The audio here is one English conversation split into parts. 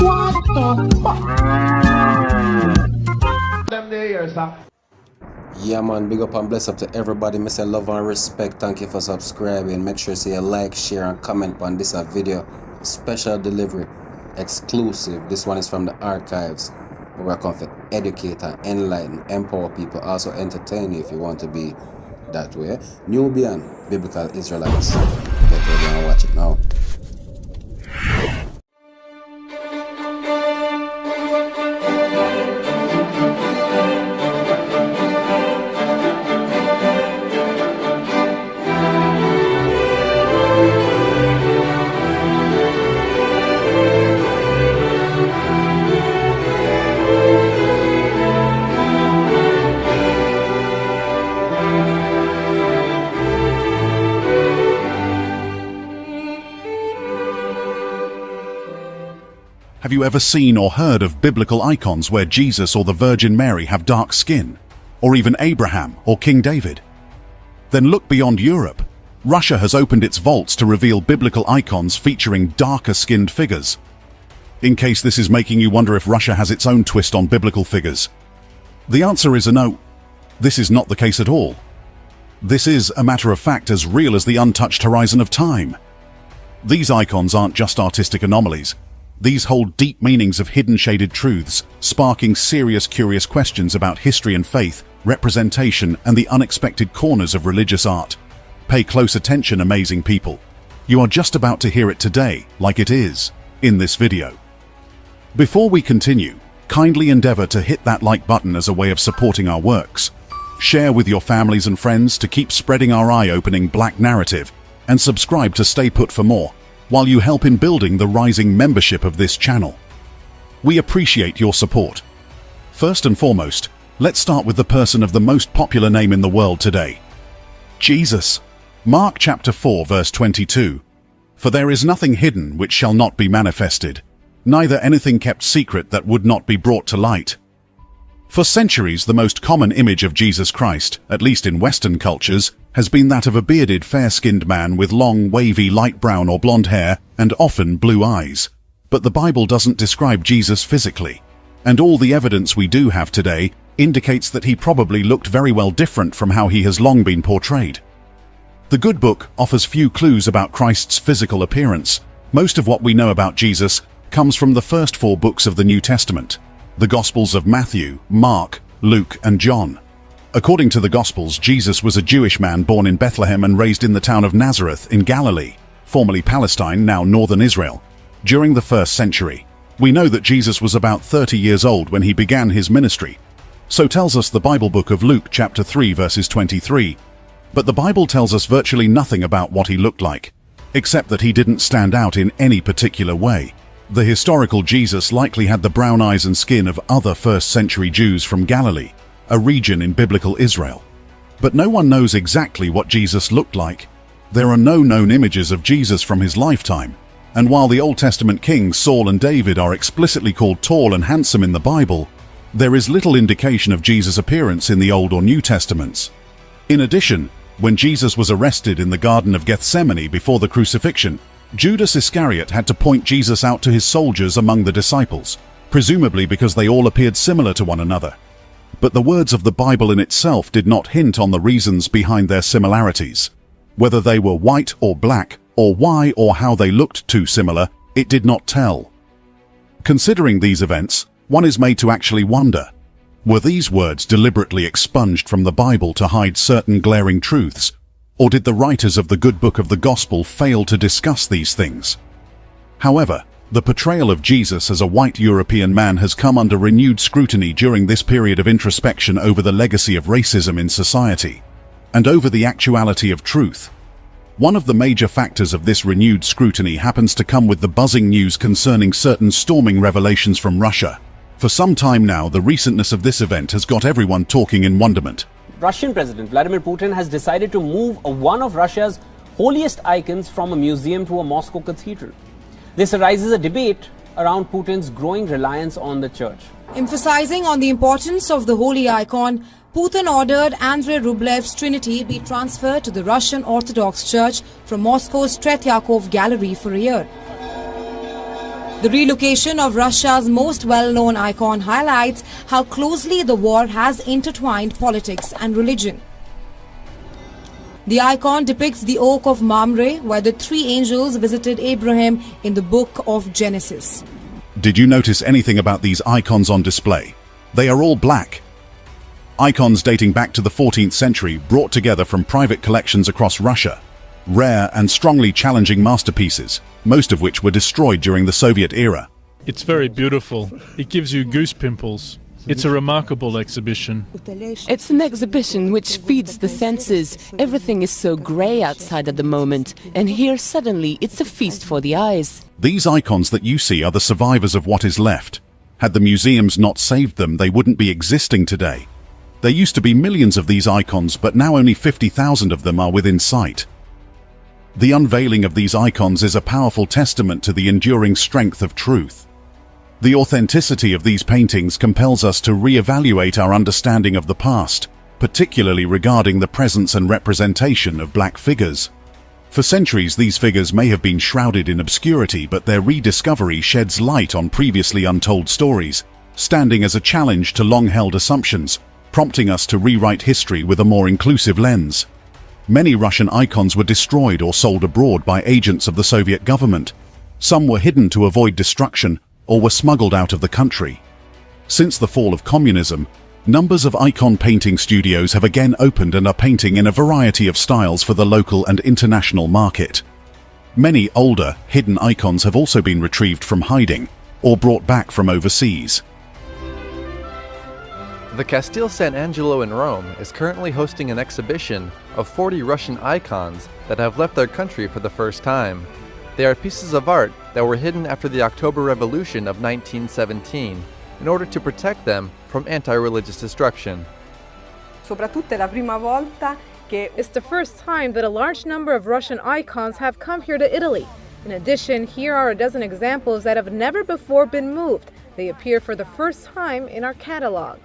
What the fuck? Them there, sir. Yeah man, big up and bless up to everybody. Me say love and respect. Thank you for subscribing. Make sure you say a like, share and comment on this video. Special delivery, exclusive. This one is from the archives. We're going to educate and enlighten, empower people, also entertain you if you want to be that way. Nubian, Biblical Israelites. Get ready and watch it now. Have you ever seen or heard of biblical icons where Jesus or the Virgin Mary have dark skin, or even Abraham or King David? Then look beyond Europe. Russia has opened its vaults to reveal biblical icons featuring darker-skinned figures. In case this is making you wonder if Russia has its own twist on biblical figures, the answer is a no. This is not the case at all. This is, a matter of fact, as real as the untouched horizon of time. These icons aren't just artistic anomalies. These hold deep meanings of hidden shaded truths, sparking serious curious questions about history and faith, representation, and the unexpected corners of religious art. Pay close attention, amazing people. You are just about to hear it today, like it is, in this video. Before we continue, kindly endeavor to hit that like button as a way of supporting our works. Share with your families and friends to keep spreading our eye-opening black narrative, and subscribe to stay put for more, while you help in building the rising membership of this channel. We appreciate your support. First and foremost, let's start with the person of the most popular name in the world today, Jesus. Mark chapter 4 verse 22. For there is nothing hidden which shall not be manifested, neither anything kept secret that would not be brought to light. For centuries, the most common image of Jesus Christ, at least in Western cultures, has been that of a bearded, fair-skinned man with long, wavy, light brown or blonde hair and often blue eyes. But the Bible doesn't describe Jesus physically, and all the evidence we do have today indicates that he probably looked very well different from how he has long been portrayed. The Good Book offers few clues about Christ's physical appearance. Most of what we know about Jesus comes from the first 4 books of the New Testament, the Gospels of Matthew, Mark, Luke, and John. According to the Gospels, Jesus was a Jewish man born in Bethlehem and raised in the town of Nazareth in Galilee, formerly Palestine, now northern Israel. During the 1st century, we know that Jesus was about 30 years old when he began his ministry. So tells us the Bible book of Luke chapter 3 verses 23. But the Bible tells us virtually nothing about what he looked like, except that he didn't stand out in any particular way. The historical Jesus likely had the brown eyes and skin of other 1st century Jews from Galilee, a region in biblical Israel. But no one knows exactly what Jesus looked like. There are no known images of Jesus from his lifetime, and while the Old Testament kings Saul and David are explicitly called tall and handsome in the Bible, there is little indication of Jesus' appearance in the Old or New Testaments. In addition, when Jesus was arrested in the Garden of Gethsemane before the crucifixion, Judas Iscariot had to point Jesus out to his soldiers among the disciples, presumably because they all appeared similar to one another. But the words of the Bible in itself did not hint on the reasons behind their similarities. Whether they were white or black, or why or how they looked too similar, it did not tell. Considering these events, one is made to actually wonder, were these words deliberately expunged from the Bible to hide certain glaring truths? Or did the writers of the Good Book of the Gospel fail to discuss these things? However, the portrayal of Jesus as a white European man has come under renewed scrutiny during this period of introspection over the legacy of racism in society, and over the actuality of truth. One of the major factors of this renewed scrutiny happens to come with the buzzing news concerning certain storming revelations from Russia. For some time now, the recentness of this event has got everyone talking in wonderment. Russian President Vladimir Putin has decided to move one of Russia's holiest icons from a museum to a Moscow cathedral. This arises a debate around Putin's growing reliance on the church. Emphasizing on the importance of the holy icon, Putin ordered Andrei Rublev's Trinity be transferred to the Russian Orthodox Church from Moscow's Tretyakov Gallery for a year. The relocation of Russia's most well-known icon highlights how closely the war has intertwined politics and religion. The icon depicts the oak of Mamre, where the three angels visited Abraham in the book of Genesis. Did you notice anything about these icons on display? They are all black. Icons dating back to the 14th century, brought together from private collections across Russia. Rare and strongly challenging masterpieces, most of which were destroyed during the Soviet era. It's very beautiful. It gives you goose pimples. It's a remarkable exhibition. It's an exhibition which feeds the senses. Everything is so grey outside at the moment, and here suddenly it's a feast for the eyes. These icons that you see are the survivors of what is left. Had the museums not saved them, they wouldn't be existing today. There used to be millions of these icons, but now only 50,000 of them are within sight. The unveiling of these icons is a powerful testament to the enduring strength of truth. The authenticity of these paintings compels us to re-evaluate our understanding of the past, particularly regarding the presence and representation of black figures. For centuries, these figures may have been shrouded in obscurity, but their rediscovery sheds light on previously untold stories, standing as a challenge to long-held assumptions, prompting us to rewrite history with a more inclusive lens. Many Russian icons were destroyed or sold abroad by agents of the Soviet government. Some were hidden to avoid destruction or were smuggled out of the country. Since the fall of communism, numbers of icon painting studios have again opened and are painting in a variety of styles for the local and international market. Many older, hidden icons have also been retrieved from hiding or brought back from overseas. The Castel San Angelo in Rome is currently hosting an exhibition of 40 Russian icons that have left their country for the first time. They are pieces of art that were hidden after the October Revolution of 1917 in order to protect them from anti-religious destruction. It's the first time that a large number of Russian icons have come here to Italy. In addition, here are a dozen examples that have never before been moved. They appear for the first time in our catalog.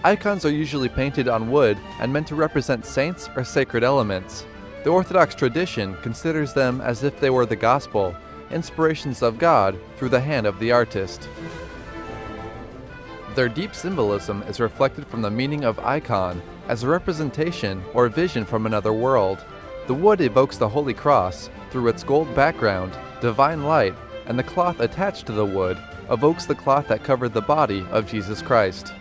Icons are usually painted on wood and meant to represent saints or sacred elements. The Orthodox tradition considers them as if they were the gospel, inspirations of God through the hand of the artist. Their deep symbolism is reflected from the meaning of icon as a representation or vision from another world. The wood evokes the Holy Cross through its gold background, divine light, and the cloth attached to the wood evokes the cloth that covered the body of Jesus Christ.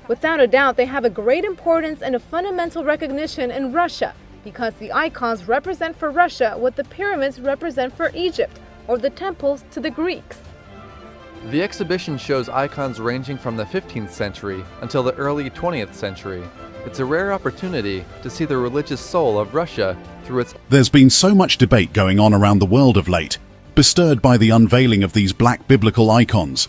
Without a doubt, they have a great importance and a fundamental recognition in Russia, because the icons represent for Russia what the pyramids represent for Egypt, or the temples to the Greeks. The exhibition shows icons ranging from the 15th century until the early 20th century. It's a rare opportunity to see the religious soul of Russia through its... There's been so much debate going on around the world of late, bestirred by the unveiling of these black biblical icons.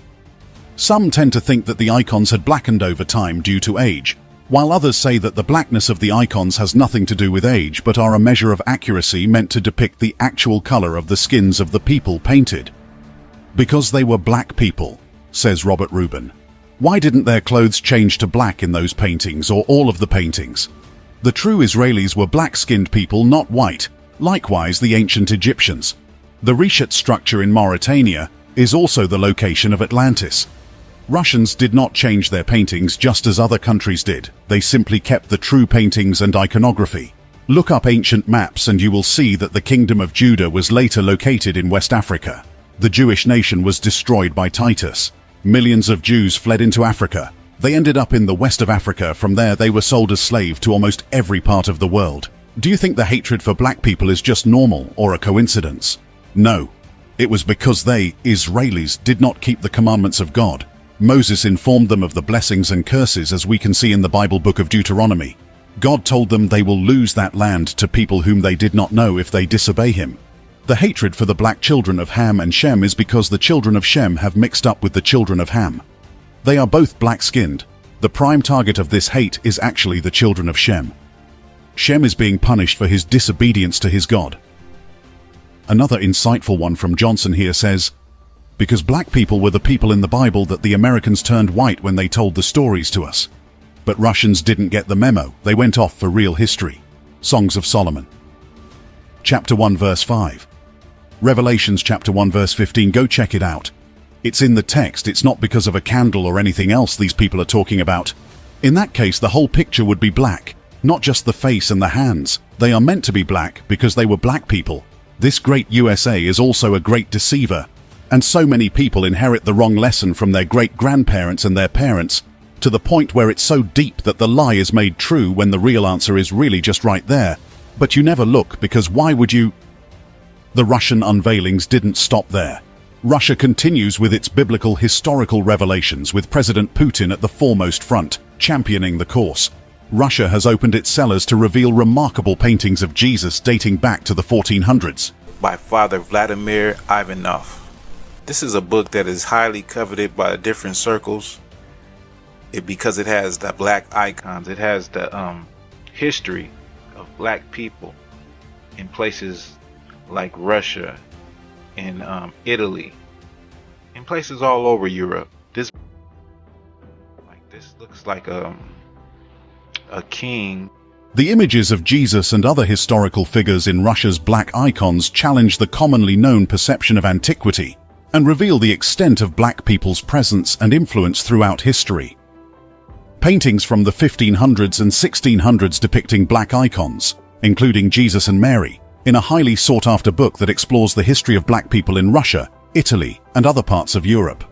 Some tend to think that the icons had blackened over time due to age, while others say that the blackness of the icons has nothing to do with age but are a measure of accuracy meant to depict the actual color of the skins of the people painted. Because they were black people, says Robert Rubin. Why didn't their clothes change to black in those paintings or all of the paintings? The true Israelis were black-skinned people, not white. Likewise, the ancient Egyptians. The Reshet structure in Mauritania is also the location of Atlantis. Russians did not change their paintings just as other countries did. They simply kept the true paintings and iconography. Look up ancient maps and you will see that the Kingdom of Judah was later located in West Africa. The Jewish nation was destroyed by Titus. Millions of Jews fled into Africa. They ended up in the west of Africa. From there they were sold as slaves to almost every part of the world. Do you think the hatred for black people is just normal or a coincidence? No. It was because they, Israelis, did not keep the commandments of God. Moses informed them of the blessings and curses, as we can see in the Bible book of Deuteronomy. God told them they will lose that land to people whom they did not know if they disobey him. The hatred for the black children of Ham and Shem is because the children of Shem have mixed up with the children of Ham. They are both black-skinned. The prime target of this hate is actually the children of Shem. Shem is being punished for his disobedience to his God. Another insightful one from Johnson here says, because black people were the people in the Bible that the Americans turned white when they told the stories to us. But Russians didn't get the memo. They went off for real history. Songs of Solomon. Chapter 1 verse 5. Revelations chapter 1 verse 15, go check it out. It's in the text, it's not because of a candle or anything else these people are talking about. In that case, the whole picture would be black, not just the face and the hands. They are meant to be black because they were black people. This great USA is also a great deceiver, and so many people inherit the wrong lesson from their great-grandparents and their parents, to the point where it's so deep that the lie is made true when the real answer is really just right there. But you never look, because why would you? The Russian unveilings didn't stop there. Russia continues with its biblical historical revelations, with President Putin at the foremost front, championing the course. Russia has opened its cellars to reveal remarkable paintings of Jesus dating back to the 1400s. By Father Vladimir Ivanov. This is a book that is highly coveted by different circles because it has the black icons. It has the history of black people in places like Russia, in Italy, in places all over Europe. This looks like a king. The images of Jesus and other historical figures in Russia's black icons challenge the commonly known perception of antiquity and reveal the extent of black people's presence and influence throughout history. Paintings from the 1500s and 1600s depicting black icons, including Jesus and Mary, in a highly sought-after book that explores the history of black people in Russia, Italy, and other parts of Europe.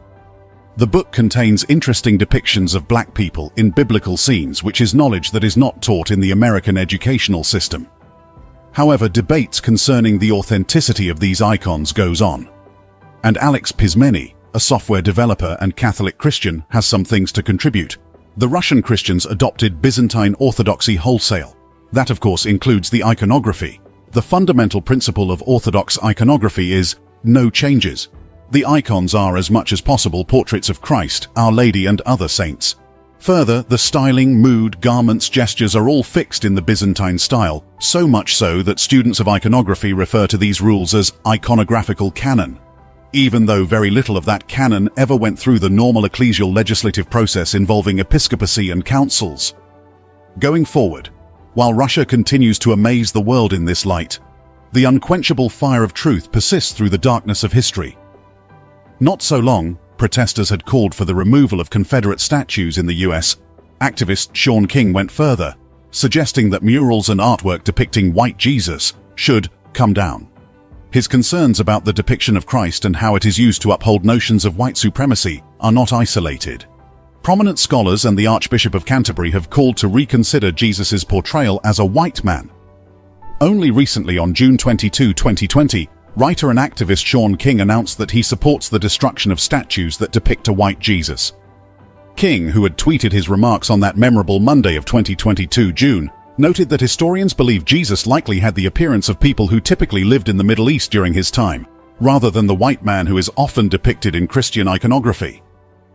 The book contains interesting depictions of black people in biblical scenes, which is knowledge that is not taught in the American educational system. However, debates concerning the authenticity of these icons goes on. And Alex Pismeni, a software developer and Catholic Christian, has some things to contribute. The Russian Christians adopted Byzantine Orthodoxy wholesale. That, of course, includes the iconography. The fundamental principle of Orthodox iconography is no changes. The icons are, as much as possible, portraits of Christ, Our Lady, and other saints. Further, the styling, mood, garments, gestures are all fixed in the Byzantine style, so much so that students of iconography refer to these rules as iconographical canon, even though very little of that canon ever went through the normal ecclesial legislative process involving episcopacy and councils. Going forward, while Russia continues to amaze the world in this light, the unquenchable fire of truth persists through the darkness of history. Not so long, protesters had called for the removal of Confederate statues in the US. Activist Sean King went further, suggesting that murals and artwork depicting white Jesus should come down. His concerns about the depiction of Christ and how it is used to uphold notions of white supremacy are not isolated. Prominent scholars and the Archbishop of Canterbury have called to reconsider Jesus' portrayal as a white man. Only recently, on June 22, 2020, writer and activist Sean King announced that he supports the destruction of statues that depict a white Jesus. King, who had tweeted his remarks on that memorable Monday of 2022 June, noted that historians believe Jesus likely had the appearance of people who typically lived in the Middle East during his time, rather than the white man who is often depicted in Christian iconography.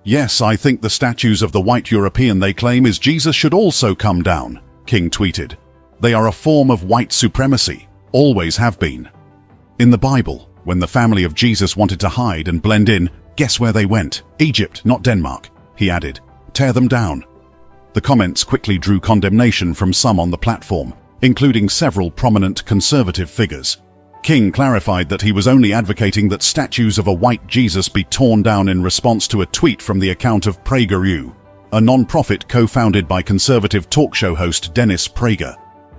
Yes, I think the statues of the white European they claim is Jesus should also come down, King tweeted. They are a form of white supremacy, always have been. In the Bible, when the family of Jesus wanted to hide and blend in, guess where they went? Egypt, not Denmark, he added. Tear them down. The comments quickly drew condemnation from some on the platform, including several prominent conservative figures. King clarified that he was only advocating that statues of a white Jesus be torn down in response to a tweet from the account of PragerU, a non-profit co-founded by conservative talk show host Dennis Prager.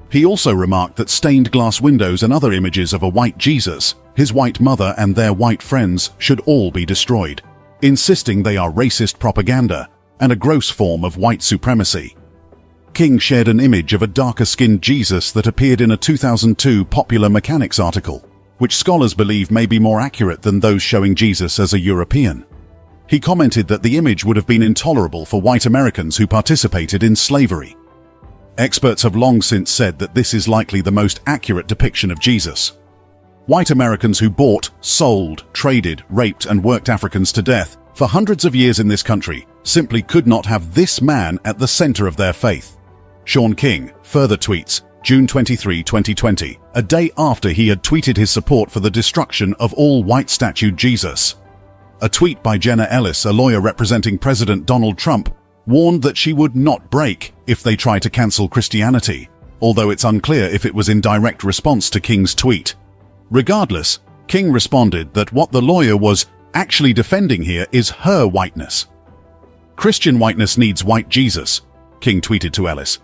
He also remarked that stained glass windows and other images of a white Jesus, his white mother, and their white friends should all be destroyed, insisting they are racist propaganda and a gross form of white supremacy. King shared an image of a darker-skinned Jesus that appeared in a 2002 Popular Mechanics article, which scholars believe may be more accurate than those showing Jesus as a European. He commented that the image would have been intolerable for white Americans who participated in slavery. Experts have long since said that this is likely the most accurate depiction of Jesus. White Americans who bought, sold, traded, raped, and worked Africans to death for hundreds of years in this country simply could not have this man at the center of their faith. Sean King further tweets, June 23, 2020, a day after he had tweeted his support for the destruction of all white-statued Jesus. A tweet by Jenna Ellis, a lawyer representing President Donald Trump, warned that she would not break if they try to cancel Christianity, although it's unclear if it was in direct response to King's tweet. Regardless, King responded that what the lawyer was actually defending here is her whiteness. Christian whiteness needs white Jesus, King tweeted to Ellis.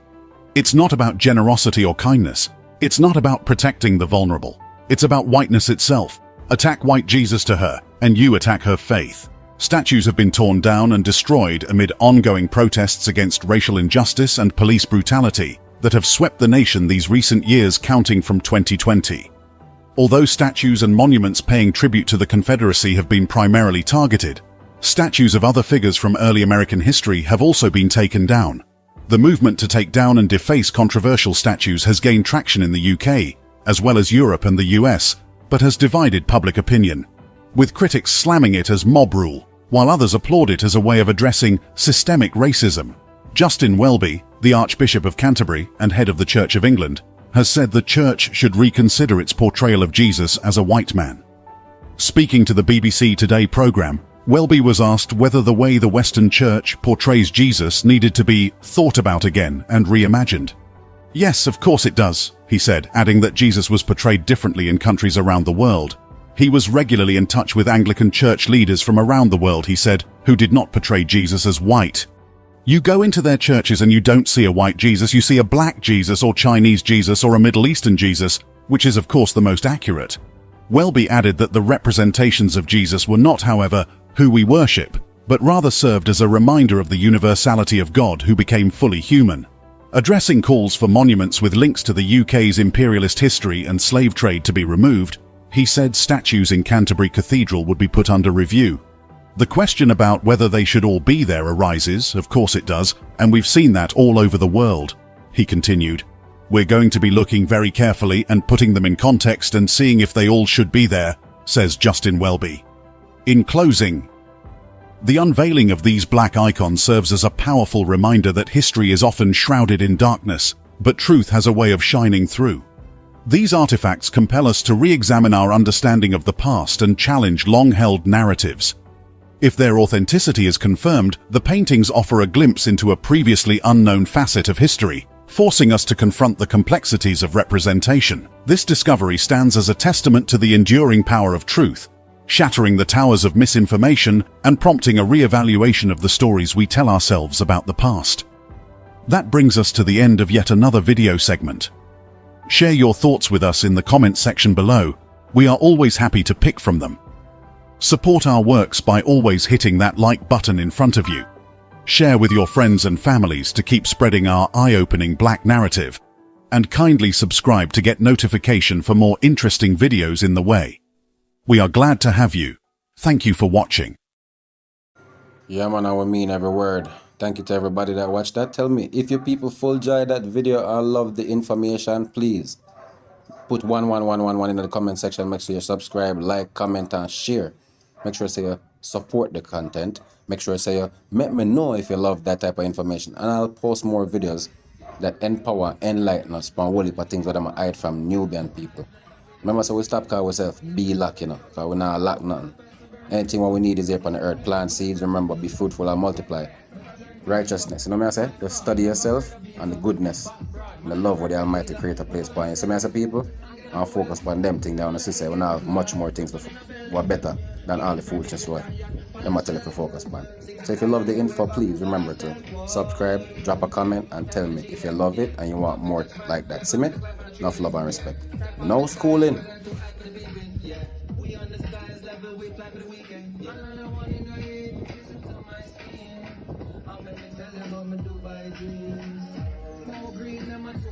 It's not about generosity or kindness. It's not about protecting the vulnerable. It's about whiteness itself. Attack white Jesus to her, and you attack her faith. Statues have been torn down and destroyed amid ongoing protests against racial injustice and police brutality that have swept the nation these recent years, counting from 2020. Although statues and monuments paying tribute to the Confederacy have been primarily targeted, statues of other figures from early American history have also been taken down. The movement to take down and deface controversial statues has gained traction in the UK, as well as Europe and the US, but has divided public opinion, with critics slamming it as mob rule, while others applaud it as a way of addressing systemic racism. Justin Welby, the Archbishop of Canterbury and head of the Church of England, has said the Church should reconsider its portrayal of Jesus as a white man. Speaking to the BBC Today programme, Welby was asked whether the way the Western Church portrays Jesus needed to be thought about again and reimagined. Yes, of course it does, he said, adding that Jesus was portrayed differently in countries around the world. He was regularly in touch with Anglican church leaders from around the world, he said, who did not portray Jesus as white. You go into their churches and you don't see a white Jesus, you see a black Jesus or Chinese Jesus or a Middle Eastern Jesus, which is of course the most accurate. Welby added that the representations of Jesus were not, however, who we worship, but rather served as a reminder of the universality of God who became fully human. Addressing calls for monuments with links to the UK's imperialist history and slave trade to be removed, he said statues in Canterbury Cathedral would be put under review. The question about whether they should all be there arises, of course it does, and we've seen that all over the world, he continued. We're going to be looking very carefully and putting them in context and seeing if they all should be there, says Justin Welby. In closing, the unveiling of these black icons serves as a powerful reminder that history is often shrouded in darkness, but truth has a way of shining through. These artifacts compel us to re-examine our understanding of the past and challenge long-held narratives. If their authenticity is confirmed, the paintings offer a glimpse into a previously unknown facet of history, forcing us to confront the complexities of representation. This discovery stands as a testament to the enduring power of truth, shattering the towers of misinformation and prompting a re-evaluation of the stories we tell ourselves about the past. That brings us to the end of yet another video segment. Share your thoughts with us in the comments section below. We are always happy to pick from them. Support our works by always hitting that like button in front of you. Share with your friends and families to keep spreading our eye-opening black narrative. And kindly subscribe to get notification for more interesting videos in the way. We are glad to have you. Thank you for watching. Yeah man, I mean every word. Thank you to everybody that watched that. Tell me, if you people full enjoy that video or love the information, please put 1111 in the comment section. Make sure you subscribe, like, comment and share. Make sure you support the content. Make sure you let me know if you love that type of information. And I'll post more videos that empower, enlighten us on a whole heap of things that I'm hide from Nubian people. Remember, so we stop calling ourselves be lack, because we're not lack nothing. Anything what we need is here on the earth. Plant seeds, remember, be fruitful and multiply. Righteousness, you know what I say? Just study yourself and the goodness and the love what the Almighty Creator place upon you. So I say people, and focus on them things down the say we now have much more things what better than all the foolishness what them I tell you to focus on. So if you love the info, please remember to subscribe, drop a comment and tell me if you love it and you want more like that. See me? Enough love and respect. No schooling.